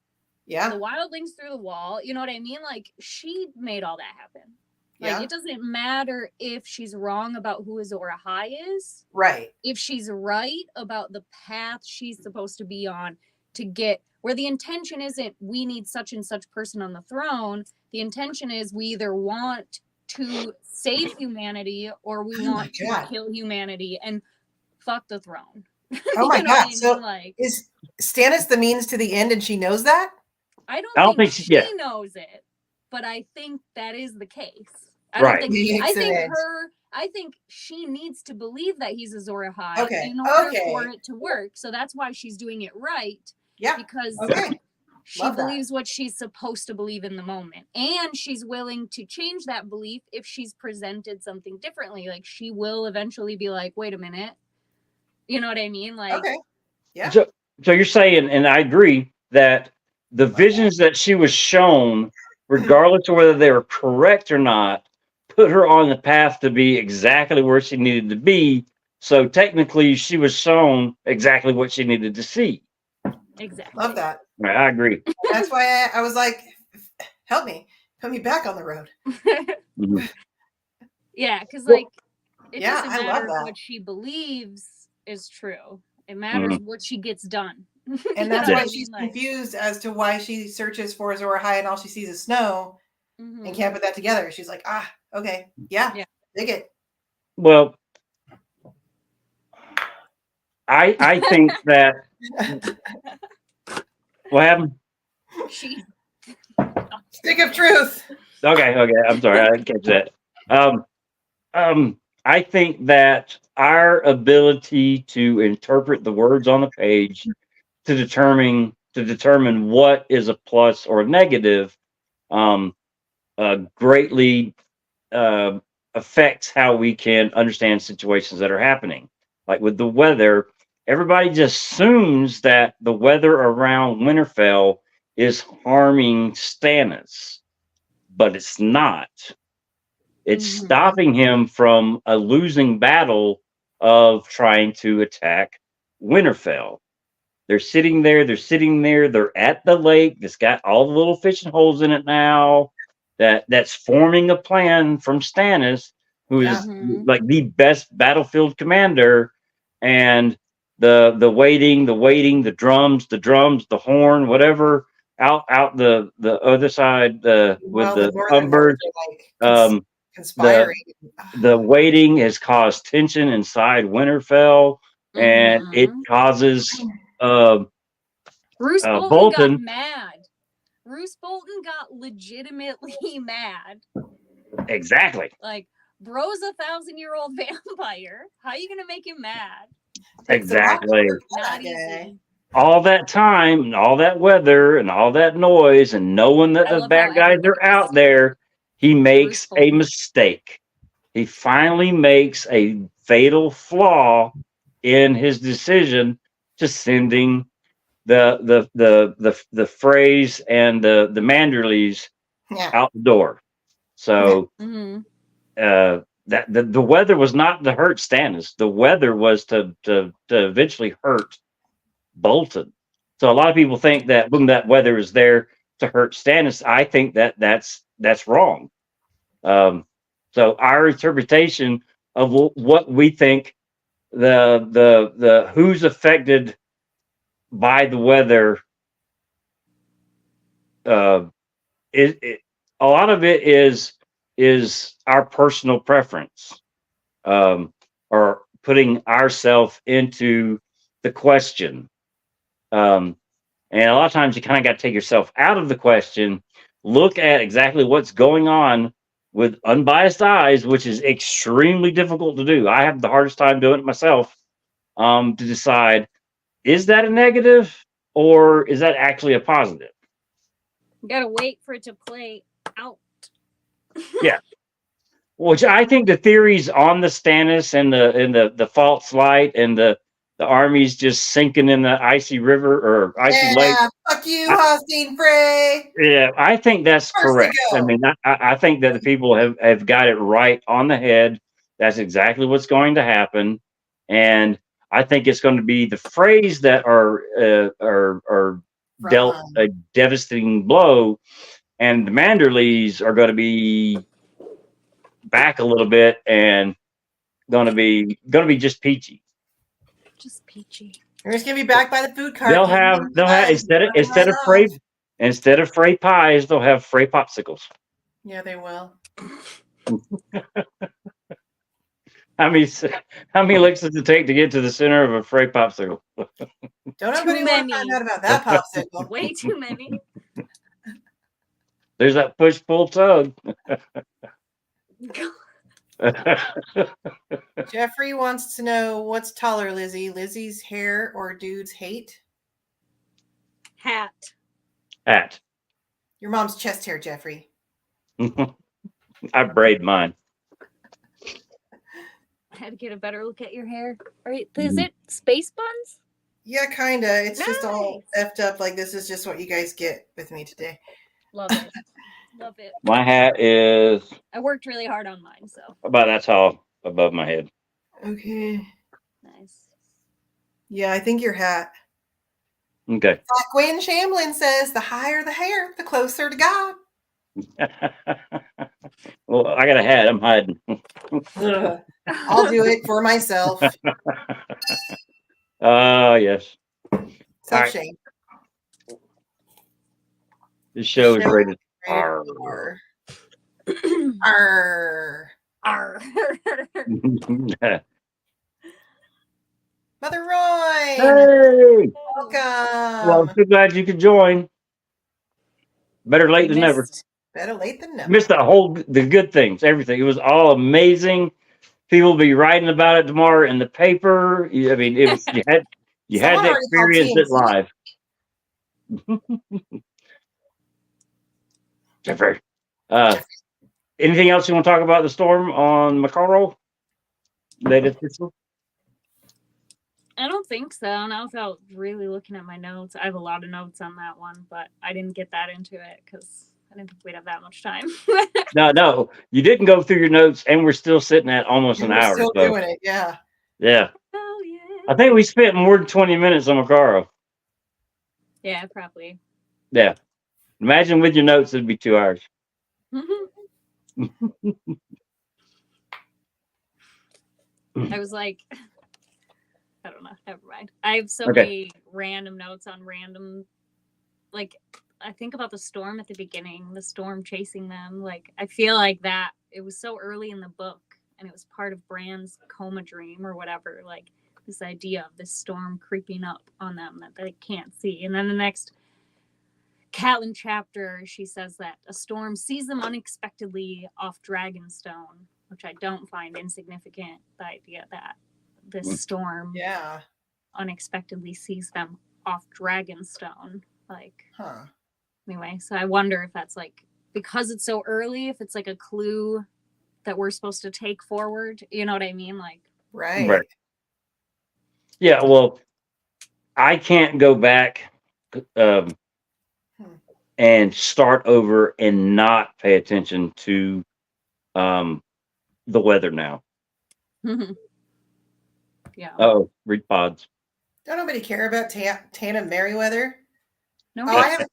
the wildlings through the wall, you know what I mean? Like, she made all that happen. Like, it doesn't matter if she's wrong about who Azor Ahai is. Right. If she's right about the path she's supposed to be on to get where the intention isn't, we need such and such person on the throne. The intention is we either want to save humanity or we want to kill humanity and fuck the throne. Oh my God. So like, is Stannis the means to the end and she knows that? I don't think she knows it, but I think that is the case. I think she needs to believe that he's Azor Ahai in order for it to work. So that's why she's doing it right. Yeah. Because she believes what she's supposed to believe in the moment. And she's willing to change that belief if she's presented something differently. Like, she will eventually be like, wait a minute. You know what I mean? Like, yeah. So you're saying, and I agree, that the visions that she was shown, regardless of whether they were correct or not, put her on the path to be exactly where she needed to be. So technically, she was shown exactly what she needed to see. Exactly. Love that. Right, I agree. That's why I was like, help me, put me back on the road. Yeah, because like, it doesn't matter what she believes is true. It matters what she gets done. And that's Yeah. why she's confused as to why she searches for Azor High and all she sees is snow and can't put that together. She's like, okay. Yeah. Dig it. Well, I think that what happened? Stick of truth. Okay. I'm sorry, I didn't catch that. I think that our ability to interpret the words on the page to determine what is a plus or a negative greatly affects how we can understand situations that are happening. Like with the weather, everybody just assumes that the weather around Winterfell is harming Stannis, but it's not. It's stopping him from a losing battle of trying to attack Winterfell. They're sitting there, they're at the lake. It's got all the little fishing holes in it now. That's forming a plan from Stannis, who is like the best battlefield commander. And the waiting, the drums, the horn, whatever, out the other side with the Umbers. Conspiring. The waiting has caused tension inside Winterfell, and it causes Bruce Bolton Bolton got mad. Bruce Bolton got legitimately mad. Exactly. Like, bro's a 1,000-year-old vampire. How are you gonna make him mad? Exactly. Not easy. All that time, and all that weather, and all that noise, and knowing that the bad guys are out there, he makes a mistake. He finally makes a fatal flaw in his decision to sending the phrase and the Manderleys out the door. So that the weather was not to hurt Stannis. The weather was to eventually hurt Bolton. So a lot of people think that boom, that weather is there to hurt Stannis. I think that's wrong. So our interpretation of what we think the who's affected by the weather, a lot of it is our personal preference, or putting ourselves into the question. And a lot of times you kind of got to take yourself out of the question, look at exactly what's going on with unbiased eyes, which is extremely difficult to do. I have the hardest time doing it myself, to decide, is that a negative or is that actually a positive? You gotta wait for it to play out. Yeah. Which I think the theories on the Stannis and the false light and the armies just sinking in the icy river or icy lake. Fuck you, Hostine Frey. Yeah, I think that's correct. I mean, I think that the people have got it right on the head. That's exactly what's going to happen, and I think it's going to be the phrase that are dealt a devastating blow, and the Manderleys are going to be back a little bit and going to be just peachy. Just peachy. We're just gonna be back by the food cart. They'll have instead of Frey pies, they'll have Frey popsicles. Yeah, they will. How many licks does it take to get to the center of a Frey popsicle? Don't nobody want to find out about that popsicle. Way too many. There's that push-pull tug. Jeffrey wants to know what's taller, Lizzie? Lizzie's hair or dude's hate? Hat. Your mom's chest hair, Jeffrey. I braid mine. I had to get a better look at your hair. Right? Is it space buns? Yeah, kinda. It's just all effed up. Like, this is just what you guys get with me today. Love it. Love it. My hat is. I worked really hard on mine, so. About that's all above my head. Okay. Nice. Yeah, I think your hat. Okay. Gwen Shamblin says, the higher the hair, the closer to God. Well, I got a hat. I'm hiding. I'll do it for myself. Yes. So All right. Shane. This show is show rated R. R. R. Arr. Mother Roy. Hey! Well, I'm Welcome. so glad you could join. Better late than never. Better late than never. Missed the good things, everything. It was all amazing. People will be writing about it tomorrow in the paper. I mean, it was you had Someone to already called experience it TMZ. live. Jeffrey. Anything else you want to talk about the storm on McCarroll? Latest pistol? I don't think so. Now without really looking at my notes, I have a lot of notes on that one, but I didn't get that into it because I didn't think we'd have that much time. No, you didn't go through your notes, and we're still sitting at almost an We're hour. still So doing it, yeah. yeah, Oh yeah. I think we spent more than 20 minutes on McCarroll. Yeah, probably. Yeah, imagine with your notes, it'd be 2 hours. I was like, I don't know. Never mind. I have so Okay. many random notes on random, like, I think about the storm at the beginning, the storm chasing them. Like, I feel like that it was so early in the book and it was part of Bran's coma dream or whatever. Like, this idea of this storm creeping up on them that they can't see. And then the next Catelyn chapter, she says that a storm sees them unexpectedly off Dragonstone, which I don't find insignificant. The idea that this storm Yeah. unexpectedly sees them off Dragonstone. Like, Huh. anyway, so I wonder if that's like, because it's so early, if it's like a clue that we're supposed to take forward. You know what I mean? Like, Right. Yeah, well, I can't go back and start over and not pay attention to the weather now. yeah. Oh, read pods. Don't nobody care about Tana Merriweather? No, Oh, I have a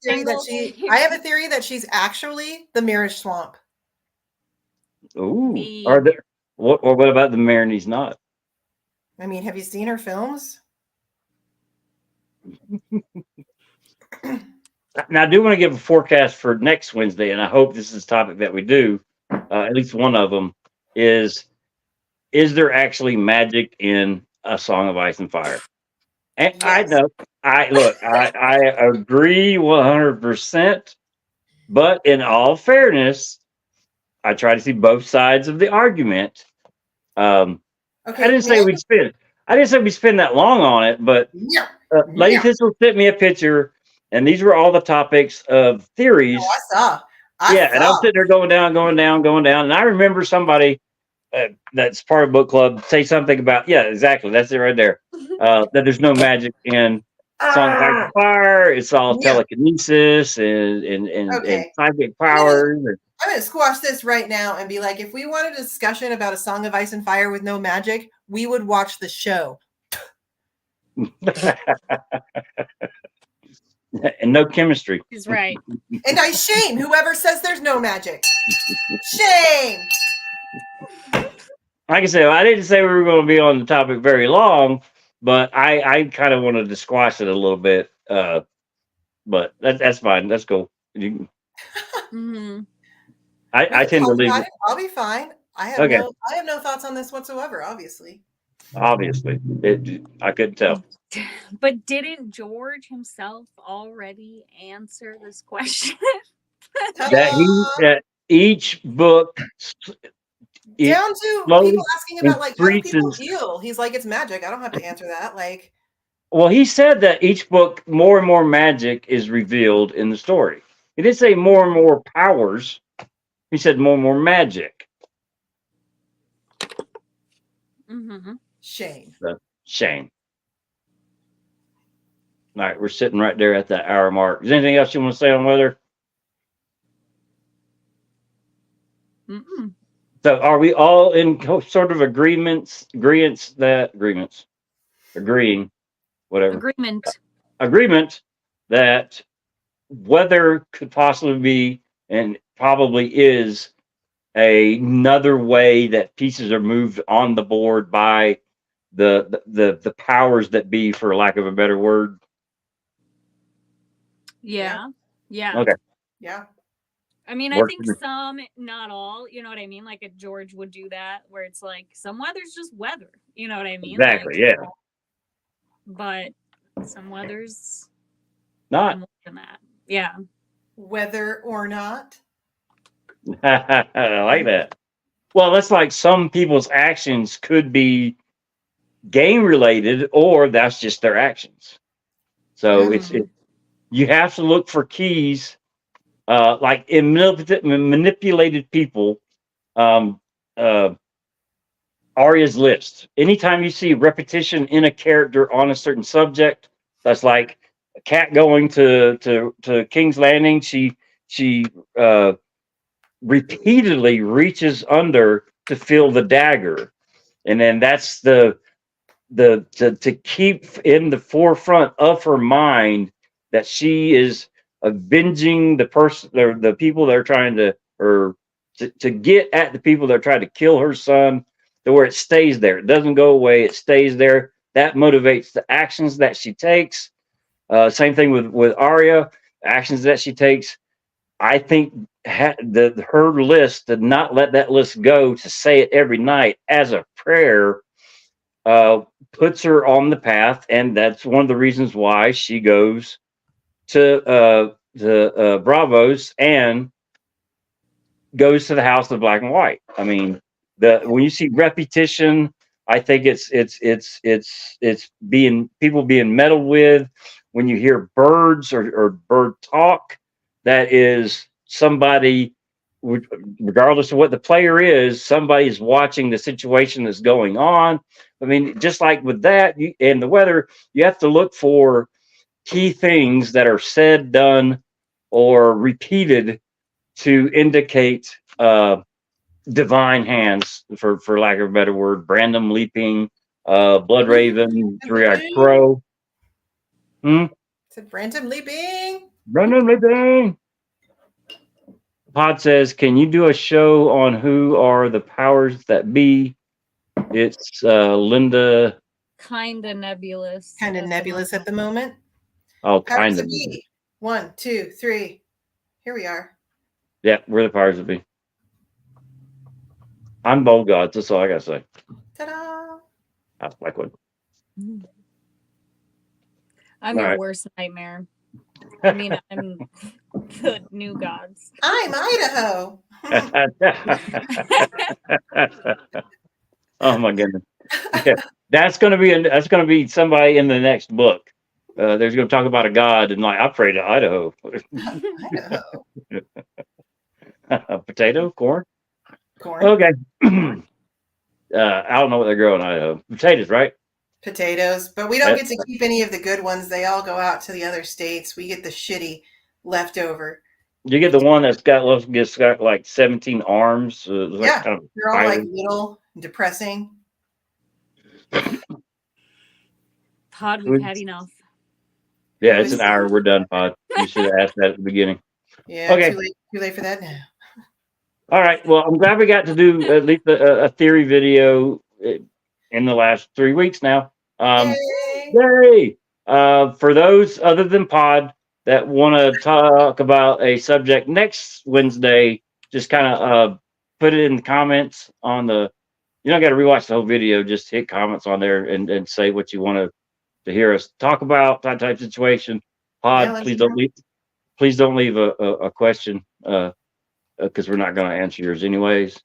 theory that she's actually the Mirish Swamp. Ooh, The- are there? What about the mare and he's not? I mean, have you seen her films? Now, I do want to give a forecast for next Wednesday, and I hope this is a topic that we do. At least one of them is there actually magic in A Song of Ice and Fire? And Yes. I know, I agree 100%. But in all fairness, I try to see both sides of the argument. Okay. I didn't say we'd spend that long on it, but Yeah. Lady Thistle sent me a picture, and these were all the topics of theories. Oh, I saw. And I'm sitting there going down, and I remember somebody that's part of book club say something about exactly, that's it right there. That there's no magic in Song of Ice and Fire. It's all telekinesis and psychic powers. I'm going to squash this right now and be like, if we wanted a discussion about A Song of Ice and Fire with no magic, we would watch the show. And no chemistry. He's right. And I shame whoever says there's no magic. Shame. Like I said, I didn't say we were going to be on the topic very long, but I kind of wanted to squash it a little bit. But that's fine. That's cool. I tend to leave it. I'll be fine. I have no thoughts on this whatsoever, obviously. Obviously. I couldn't tell. But didn't George himself already answer this question? That each book down to people asking about like how do people heal. He's like, it's magic. I don't have to answer that. Like, well, he said that each book more and more magic is revealed in the story. He didn't say more and more powers. He said more and more magic. Shame. Shame. All right, we're sitting right there at that hour mark. Is there anything else you want to say on weather? So are we all in sort of agreeing, agreement that weather could possibly be, and probably is, another way that pieces are moved on the board by the powers that be, for lack of a better word. Yeah. Yeah. Okay. Yeah. I mean, I Works think for me. some, not all, you know what I mean? Like a George would do that, where it's like some weather's just weather. You know what I mean? Exactly. Like, Yeah. but some weather's Not. more than that. Yeah. Whether or not. I like that. Well, that's like some people's actions could be game related, or that's just their actions. So Yeah. it's you have to look for keys, like in manipulated people. Um, uh, Arya's list. Anytime you see repetition in a character on a certain subject, that's like a cat going to King's Landing. She repeatedly reaches under to feel the dagger, and then that's to keep in the forefront of her mind that she is avenging the person, the people that are trying to, or to get at the people that are trying to kill her son, to where it stays there. It doesn't go away. It stays there. That motivates the actions that she takes. Same thing with Arya, actions that she takes. I think her list, to not let that list go, to say it every night as a prayer, puts her on the path, and that's one of the reasons why she goes to Bravos and goes to the House of Black and White. I mean, when you see repetition, I think it's being people being meddled with. When you hear birds or bird talk, that is somebody, regardless of what the player is, somebody's watching the situation that's going on. I mean, just like with that, and the weather, you have to look for key things that are said, done, or repeated to indicate divine hands, for lack of a better word. Brandom leaping, blood raven, three-eyed crow. It's a Branton leaping. Brandom leaping. Pod says, can you do a show on who are the powers that be? It's Linda. Kind of nebulous. Kind of nebulous at the moment. Oh, Powers kind that of. be. 1, 2, 3. Here we are. Yeah, we're the powers that be. I'm bold gods. That's all I gotta say. Ta-da! That's Blackwood. I'm All your right. worst nightmare. I mean, I'm the new gods. I'm Idaho. Oh my goodness. Yeah, that's gonna be somebody in the next book. There's gonna talk about a god, and like, I pray to Idaho. Idaho. Potato, corn. Corn. Okay. I don't know what they grow in Idaho. Potatoes, right? Potatoes. But we don't get to keep any of the good ones. They all go out to the other states. We get the shitty leftover. You get the one that's got like 17 arms. Like Yeah. kind of They're all like little, depressing. Pod, we've had enough. Yeah, it's an hour. We're done, Pod. You should have asked that at the beginning. Yeah, okay. Too late for that now. All right. Well, I'm glad we got to do at least a theory video in the last 3 weeks now. Yay! For those other than Pod that want to talk about a subject next Wednesday, just kind of put it in the comments on the. You don't got to rewatch the whole video. Just hit comments on there and say what you want to hear us talk about, that type of situation. Pod, please don't leave a question, because we're not going to answer yours anyways.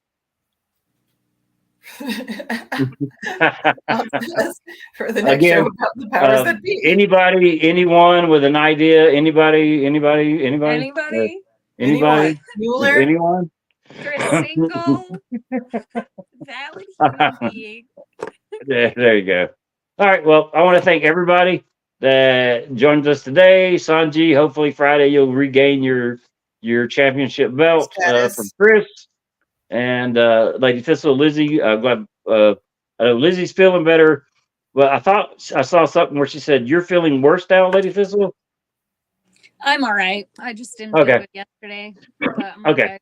For the next show about the powers that be. Anyone with an idea? Anybody? Mueller? Anyone? Chris Single? That would be big. There you go. All right. Well, I want to thank everybody that joined us today. Sanji, hopefully Friday you'll regain your championship belt from Chris. And Lady Thistle, Lizzie, glad I know Lizzie's feeling better. Well, I thought I saw something where she said you're feeling worse now, Lady Thistle. I'm all right. I just didn't feel good yesterday. But I'm okay.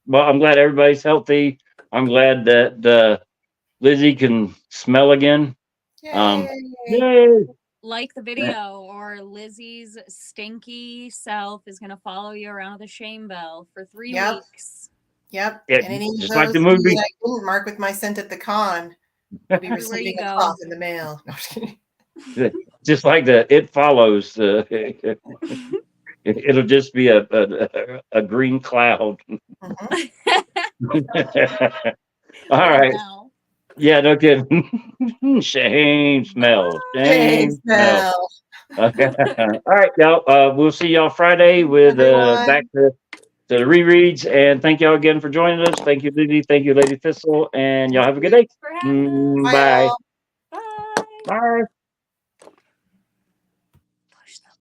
Well, I'm glad everybody's healthy. I'm glad that Lizzie can smell again. Yay! Like the video, or Lizzie's stinky self is going to follow you around with a shame bell for 3 weeks. Yep. Yeah, and any just of like those the movie. that I didn't mark with my scent at the con will be Everywhere you receiving a go. cloth in the mail. No, I'm just kidding. Just like the It Follows. It'll just be a green cloud. Mhm. All right. Now. Yeah, no kidding. Shame smell. Hey, Shame smell. smell. Okay. All right, y'all. We'll see y'all Friday with Everyone. back to the rereads. And thank y'all again for joining us. Thank you, Lily. Thank you, Lady Thistle. And y'all have a good day. Thanks for having us. Bye, Bye. all. Bye. Bye.